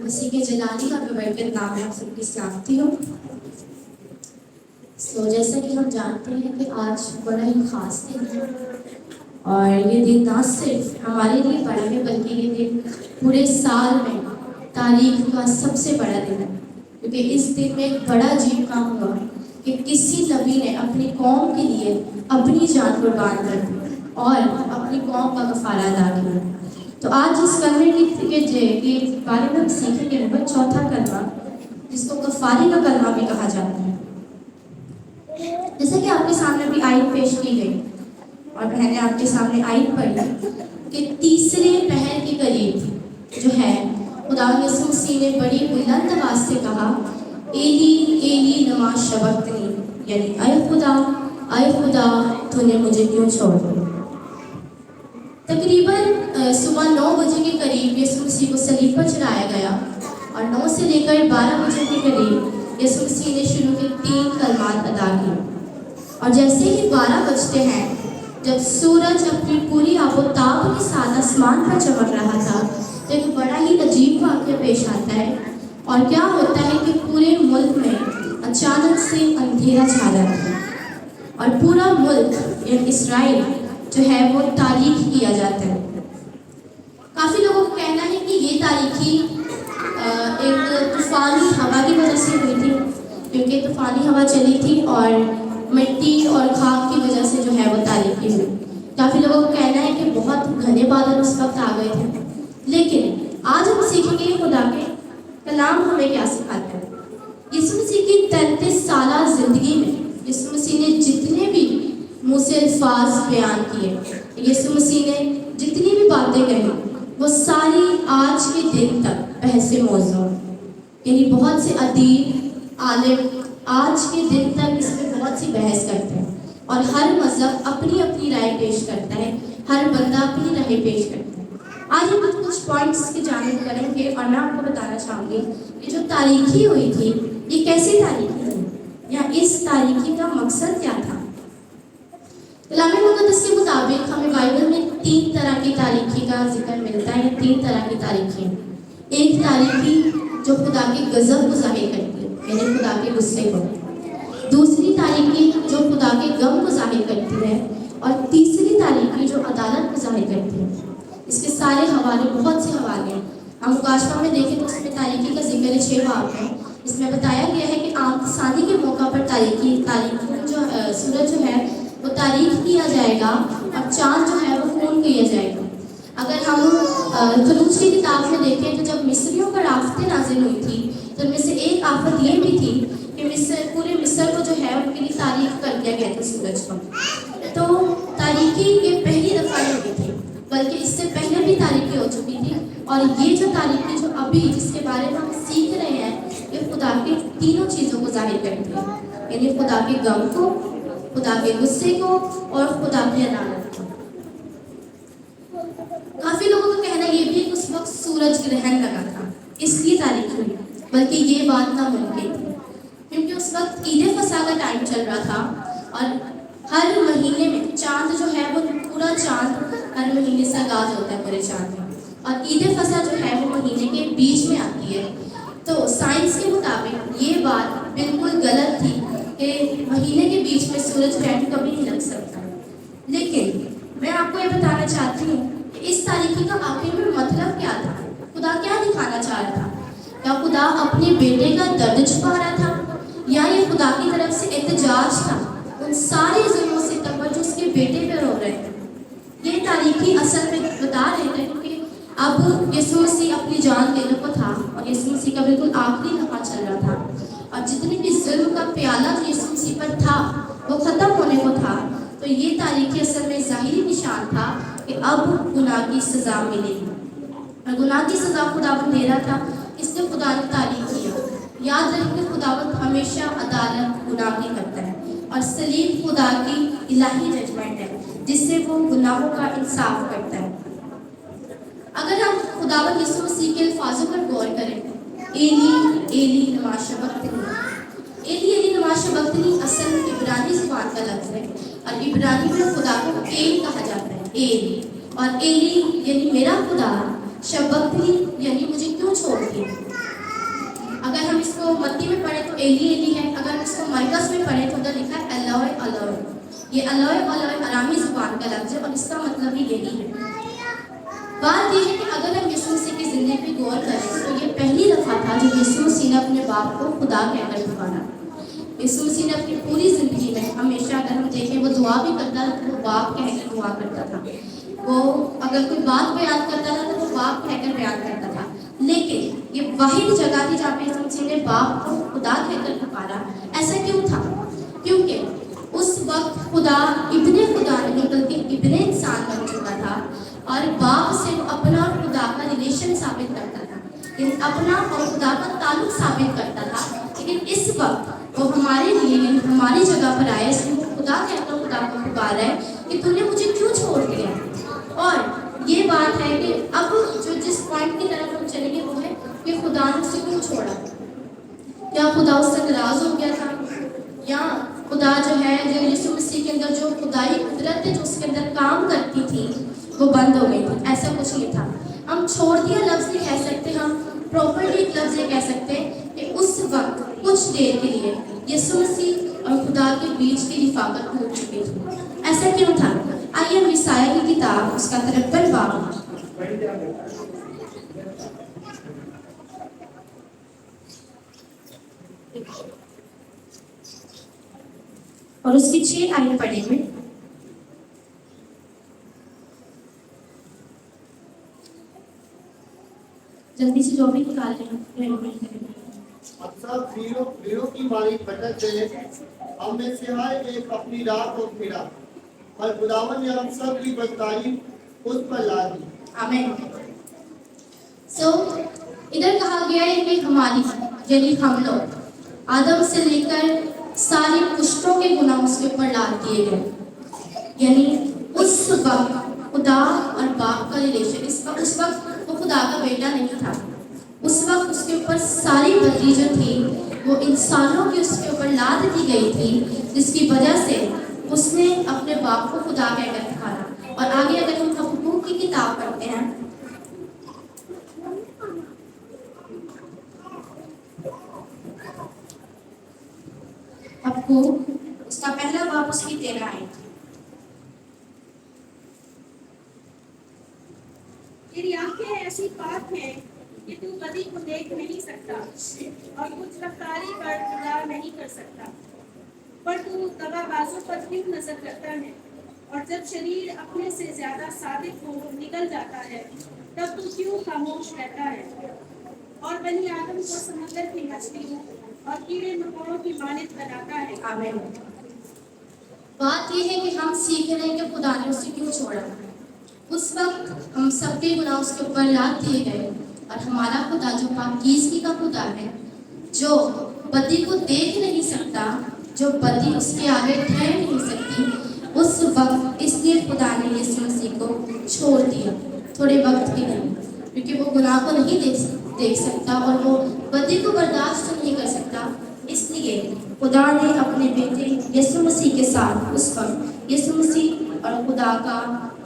مسیح کے جلالی کا ببرکت نام میں آپ سب کی سلامتی ہو۔ جیسا کہ ہم جانتے ہیں کہ آج بڑا ہی خاص دن ہے، اور یہ دن نہ صرف ہمارے لیے بڑا ہے بلکہ یہ دن پورے سال میں تاریخ کا سب سے بڑا دن ہے، کیونکہ اس دن میں ایک بڑا عجیب کام ہوا کہ کسی نبی نے اپنی قوم کے لیے اپنی جان قربان کر دی اور اپنی قوم کا کفارہ ادا کیا۔ تو آج اس کلمے کے بارے میں ہم سیکھیں گے نمبر چوتھا کلمہ، جس کو کفارے کا کلمہ بھی کہا جاتا ہے۔ جیسا کہ آپ کے سامنے بھی آیت پیش کی گئی اور بہنیں آپ کے سامنے آیت پڑھی کہ تیسرے پہر کے قریب جو ہے خدا یسوع مسیح نے بڑی بلند آواز سے کہا، ایلی ایلی لما شبقتنی، یعنی اے خدا تو نے مجھے کیوں چھوڑ دیا۔ تقریباً صبح 9 بجے کے قریب یسوع مسیح کو صلیب پر چڑھایا گیا، اور 9 سے لے کر 12 بجے کے قریب یسوع مسیح نے شروع کے 3 کلمات ادا کیے، اور جیسے ہی 12 بجتے ہیں، جب سورج اپنی پوری آب و تاب کے ساتھ آسمان پر چمک رہا تھا، تو ایک بڑا ہی عجیب واقعہ پیش آتا ہے، اور کیا ہوتا ہے کہ پورے ملک میں اچانک سے اندھیرا چھا جاتا ہے، اور پورا ملک یعنی اسرائیل جو ہے وہ تاریخ کیا جاتا ہے۔ کافی لوگوں کا کہنا ہے کہ یہ تاریخی ایک طوفانی ہوا کی وجہ سے ہوئی تھی، کیونکہ طوفانی ہوا چلی تھی اور مٹی اور خاک کی وجہ سے جو ہے وہ تاریخی ہوئی۔ کافی لوگوں کا کہنا ہے کہ بہت گھنے بادل اس وقت آ گئے تھے، لیکن آج ہم سیکھیں گے خدا کے کلام ہمیں کیا سکھاتا ہے۔ یسوع مسیح کی 33 سالہ زندگی میں یسوع مسیح نے جتنے بھی منہ سے الفاظ بیان کیے، یسوع مسیح نے جتنی بھی باتیں کہی، وہ ساری آج کے دن تک بحث موضوع، یعنی بہت سے ادیب عالم آج کے دن تک اس میں بہت سی بحث کرتے ہیں، اور ہر مذہب اپنی اپنی رائے پیش کرتا ہے، ہر بندہ اپنی رائے پیش کرتا ہے۔ آج ہم کچھ پوائنٹس کی جانب کریں گے، اور میں آپ کو بتانا چاہوں گی کہ جو تاریخی ہوئی تھی یہ کیسی تاریخی ہوئی، یا اس تاریخی کا مقصد کیا تھا۔ کلام مقدس کے مطابق ہمیں بائبل میں 3 طرح کی تاریخی کا ذکر ملتا ہے، 3 طرح کی تاریخی۔ ایک تاریخی جو خدا کے غضب کو ظاہر کرتی ہے، یعنی خدا کے غصے کو۔ دوسری تاریخی جو خدا کے غم کو ظاہر کرتی ہے، اور تیسری تاریخی جو عدالت کو ظاہر کرتی ہے۔ اس کے سارے حوالے، بہت سے حوالے ہیں، ہم مکاشفہ میں دیکھیں تو اس میں تاریخی کا ذکر 6 باب ہے۔ اس میں بتایا گیا ہے کہ آمد ثانی کے موقع پر تاریخی جو سورج جو ہے وہ تاریخ کیا جائے گا، اور چاند جو ہے وہ خون کیا جائے گا۔ اگر ہم خروج کی کتاب میں دیکھیں تو جب مصریوں پر آفتیں نازل ہوئی تھی، تو ان میں سے ایک آفت یہ بھی تھی کہ پورے مصر کو جو ہے ان کے لیے تاریخ کر دیا گیا تھا سورج کو۔ تو تاریخی یہ پہلی دفعہ نہیں ہوئی تھی، بلکہ اس سے پہلے بھی تاریخی ہو چکی تھی، اور یہ جو تاریخی جو ابھی جس کے بارے میں ہم سیکھ رہے ہیں، یہ خدا کی تینوں چیزوں کو ظاہر کرتی ہے، یعنی خدا کے غم کو، خدا کے غصے کو، اور خدا کی عدالت کو۔ کافی لوگوں کا کہنا یہ بھی ہے کہ اس وقت سورج گرہن لگا تھا، اس لیے تاریخ ہوئی، بلکہ یہ بات ناممکن تھی، کیونکہ اس وقت عید فصح کا ٹائم چل رہا تھا، اور ہر مہینے میں چاند جو ہے وہ پورا چاند ہر مہینے سے آغاز ہوتا ہے پورے چاند میں، اور عید فصح جو ہے وہ مہینے کے بیچ میں آتی ہے۔ تو سائنس کے مطابق یہ بات بالکل غلط تھی کہ مہینے کے بیچ میں سورج گرہن کبھی نہیں لگ سکتا۔ لیکن میں آپ کو یہ بتانا چاہتی ہوں کہ اس تاریخی کا آخر میں مطلب کیا تھا، خدا کیا دکھانا چاہ رہا تھا۔ کیا خدا اپنے بیٹے کا درد چھپا رہا تھا، یا یہ خدا کی طرف سے احتجاج تھا ان سارے ظلموں سے تب جو اس کے بیٹے پہ رو رہے تھے۔ یہ تاریخی اصل میں بتا رہے تھے کہ اب یسوع مسیح اپنی جان لینے کو تھا، اور یسوع مسیح کا بالکل آخری لمحہ چل رہا تھا، اور جتنے بھی ظلم کا پیالہ جو یسوع مسیح پر تھا وہ ختم ہونے کو تھا۔ تو یہ تاریخی اصل میں ظاہری نشان تھا کہ اب گناہ کی سزا ملے گی، اور گناہ کی سزا خدا کو دے رہا تھا، اس نے خدا نے تاریخ کیا۔ یاد رکھیں کہ خداوند ہمیشہ عدالت گناہ کی کرتا ہے، اور صلیب خدا کی الہی ججمنٹ ہے جس سے وہ گناہوں کا انصاف کرتا ہے۔ اگر ہم خداوند یسوع مسیح کے الفاظوں پر غور کریں، ایلی ایلی لما شبقتنی، ایلی ایلی لما شبقتنی اصل میں عبرانی زبان کا لفظ ہے، اور عبرانی میں خدا کو ایل کہا جاتا ہے، ایل، اور ایلی یعنی میرا خدا शबक्तनी यानी मुझे क्यों छोड़ दिया। अगर हम इसको मत्ती में पढ़े तो एली एली है, अगर हम इसको मरकस में पढ़े तो उधर लिखा है अलोय अलोय। ये अलोय अलोय अरामी जुबान का लफ्ज़ है और इसका मतलब ही यही है। बात यह है कि अगर हम यीशु मसीह की ज़िंदगी पे गौर करें तो ये पहली दफ़ा था जब यीशु मसीह ने अपने बाप को खुदा कहकर पुकारा। यीशु मसीह ने अपनी पूरी ज़िंदगी में हमेशा अगर हम देखें वो दुआ भी करता था तो वो बाप कहकर दुआ करता था, वो अगर कोई बात बयान करता था तो वो बाप कहकर बयान करता था। लेकिन ये वाहिद जगह थी जहाँ पे यीशु मसीह ने बाप को खुदा कहकर पुकारा। ऐसा क्यों था? क्योंकि उस वक्त खुदा इब्ने खुदा नहीं बल्कि इब्ने इंसान बन चुका था और बाप से वो अपना और खुदा का रिलेशन साबित करता था, लेकिन अपना और खुदा का ताल्लुक साबित करता था। लेकिन इस वक्त वो हमारे लिए हमारी जगह पर आया, इसलिए वो खुदा कहकर खुदा को पुकार है कि तूने मुझे क्यों छोड़ दिया। और ये बात है कि अब जो जिस पॉइंट की तरफ हम चलेंगे वो है कि खुदा ने उसे क्यों छोड़ा। क्या खुदा उससे नाराज हो गया था, या खुदा जो है जो यीशु मसीह के अंदर जो खुदाई कुदरत है जो उसके अंदर काम करती थी वो बंद हो गई थी? ऐसा कुछ नहीं था। हम छोड़ दिया लफ्ज़ नहीं कह सकते, हम प्रॉपर्ली एक लफ्ज़ ये कह सकते हैं कि उस वक्त कुछ देर के लिए यीशु मसीह और खुदा के बीच की रिफाकत हो चुकी थी। ऐसा क्यों था? आइए हम ईसाया की किताब उसका 53 बाब और उसकी 6 आयत पढ़ेंगे। जल्दी से जो भी निकाल लें। अक्सर भीड़ों की मारी भटक गए, हम में से हर एक अपनी राह को फिरा और खुदावन ने हम सब की बदतारीफ उस पर ला दी। आमीन। इधर कहा गया है कि हमारी यानी हम लोग आदम से लेकर सारे पुश्तों के गुनाह उसके ऊपर लाद दिए गए। यानी उस वक्त खुदा और बाप का रिलेशन, उस वक्त वो खुदा का बेटा नहीं था। उस वक्त उसके ऊपर सारी बदली जो थी वो इंसानों की उसके ऊपर लाद दी गई थी, जिसकी वजह से उसने अपने बाप को खुदा कहकर पुकारा। और आगे अगर हम हबक्कूक की किताब पढ़ते हैं, हबक्कूक उसका पहला बाब उसकी 13 आयत। तेरी आंखें ऐसी पाक हैं कि तू बदी को देख नहीं सकता और कुछ रफ्तारी पर खुदा नहीं कर सकता, पर तू दगाबाजों पर क्यों नजर करता है? और जब शरीर अपने से ज्यादा सादिक हो निकल जाता है तब तू क्यों खामोश रहता है? और बनी आदम को समुद्र की मछलियों और कीड़े मकोड़ों की मालिक बनाता है। आमीन। बात यह है कि हम सीख रहे हैं कि खुदा ने उसे क्यों छोड़ा। उस वक्त हम सबके गुनाह उसके ऊपर लाद दिए गए और हमारा खुदा जो पाकीज़गी का खुदा है, जो बदी को देख नहीं सकता, जो बदी उसके आगे ठहर नहीं सकती, उस वक्त इसलिए खुदा ने यीशु मसीह को छोड़ दिया थोड़े वक्त के लिए, क्योंकि वो गुनाह को नहीं देख सकता और वो बदी को बर्दाश्त नहीं कर सकता। इसलिए खुदा ने अपने बेटे यीशु मसीह के साथ उस वक्त यीशु मसीह और खुदा का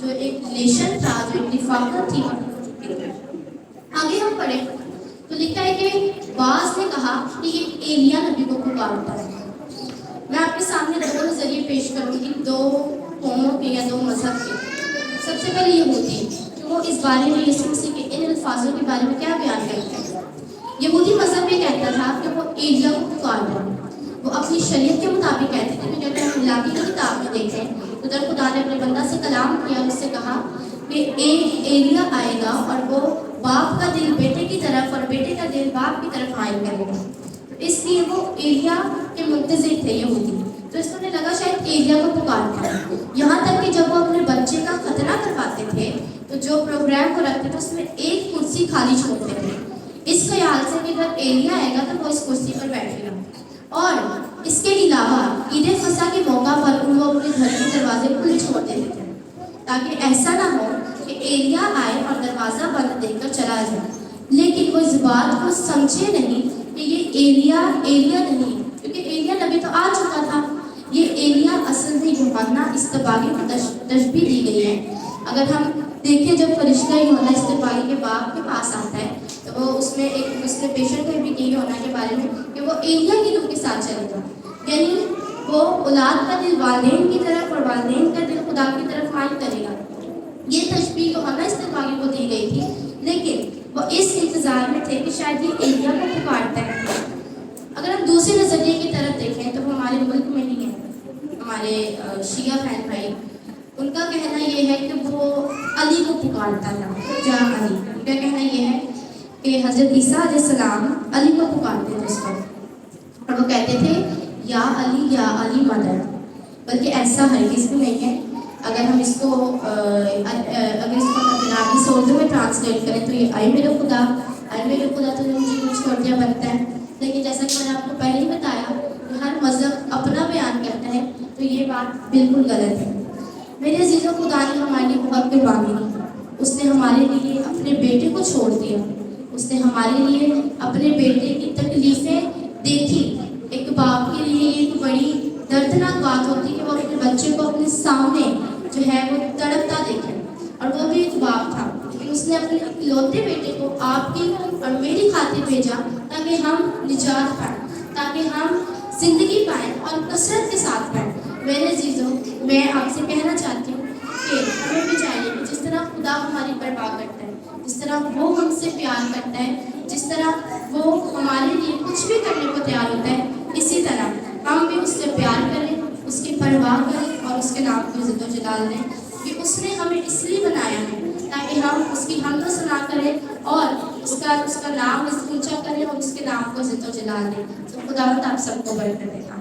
जो एक रिलेशन था, जो एक रिफाकत थी, आगे हम पढ़े तो लिखा है कि बास ने कहा कि ये एलिया नबी को पुकारता है। मैं आपके सामने दो नजरिए पेश करूंगी, दो कौमों के या दो मजहब के। सबसे पहले यहूदी कि वो इस बारे में यीशु मसीह के इन अल्फाजों के बारे में क्या बयान करते हैं। यहूदी मजहब ये कहता था कि वो एलिया को पुकार रहे हैं। वो अपनी शरीयत के मुताबिक कहते थे, क्योंकि अगर हम इलाकी की किताब में देखें तो जब खुदा ने अपने बंदा से कलाम किया, उससे कहा कि एक एलिया आएगा और वो बाप का दिल बेटे की तरफ और बेटे का दिल बाप की तरफ माइल करेगा। तो इसलिए वो एलिया के मुंतज़िर थे यहूदी। तो इसको लगा शायद एलिया को पुकारता है। यहाँ तक कि जब वो अपने बच्चे का खतना करवाते थे तो जो प्रोग्राम को रखते थे उसमें एक कुर्सी खाली छोड़ते थे, इस ख्याल से कि अगर एलिया आएगा तो वो इस कुर्सी पर बैठेगा। और इसके अलावा ईद फसा के मौका पर उन लोग अपने घर के दरवाजे खुले छोड़ देते थे, ताकि ऐसा ना हो कि एलिया आए और दरवाज़ा बंद देखकर चला जाए। लेकिन वो इस बात को समझे नहीं कि ये एलिया नहीं, क्योंकि एलिया नबी तो आ चुका था। ये एलिया असल में यूहन्ना इस्तबागी को तशबीह दी गई है। अगर हम देखिए जब फरिश्ता यूहन्ना इस्तेफानी के बाप के पास आता है तो वो उसमें एक उसने पेशेंट को भी की यूहन्ना के बारे में कि वो एलिया के लोग के साथ चलेगा, यानी वो औलाद का दिल वालिदैन की तरफ और वालिदैन का दिल खुदा की तरफ माइल करेगा। ये तशबीह यूहन्ना इस्तेफानी को दी गई थी, लेकिन वो इस इंतजार में थे कि शायद ये एलिया को पुकारता है। अगर हम दूसरे नज़रिए की तरफ देखें तो वो हमारे मुल्क में ही है, हमारे शिया बहन भाई, उनका कहना ये है कि वो अली को पुकारता था, जा अली। उनका कहना ये है कि हज़रत ईसा अलैहिस्सलाम अली को पुकारते थे उसको, और वो कहते थे या अली मदद। बल्कि ऐसा हरगिज़ भी नहीं है। अगर हम इसको अगर इसको पंजाबी से उर्दू में ट्रांसलेट करें तो ये आई मेरे खुदा तो मुझे कुछ छोड़ दिया बनता है। लेकिन जैसा कि मैंने आपको पहले ही बताया कि हर मज़हब अपना बयान करता है, तो ये बात बिल्कुल गलत है। मेरे अजीज़ों, खुदा ने हमारे लिए बहुत कुर्बानी की। उसने हमारे लिए अपने बेटे को छोड़ दिया, उसने हमारे लिए अपने बेटे की तकलीफ़ें देखी। एक बाप के लिए एक बड़ी दर्दनाक बात होती है कि वो अपने बच्चे को अपने सामने जो है वो तड़पता देखे, और वो भी एक बाप था, लेकिन उसने अपने इकलौते बेटे को आपकी और मेरी खातिर भेजा ताकि हम निजात पाएँ, ताकि हम जिंदगी पाएँ और कसरत के साथ पाएँ। मेरे अजीज़ों, मैं आपसे कहना चाहती हूँ कि हमें भी चाहिए कि जिस तरह खुदा हमारी परवाह करता है, जिस तरह वो हमसे प्यार करता है, जिस तरह वो हमारे लिए कुछ भी करने को तैयार होता है, इसी तरह हम भी उससे प्यार करें, उसकी परवाह करें और उसके नाम को इज़्ज़त व जलाल दें कि उसने हमें इसलिए बनाया है ताकि हम उसकी हम्द व सना करें और उसका नाम ऊँचा करें और उसके नाम को इज़्ज़त व जलाल दें। तो खुदा आप सबको बरकत दे।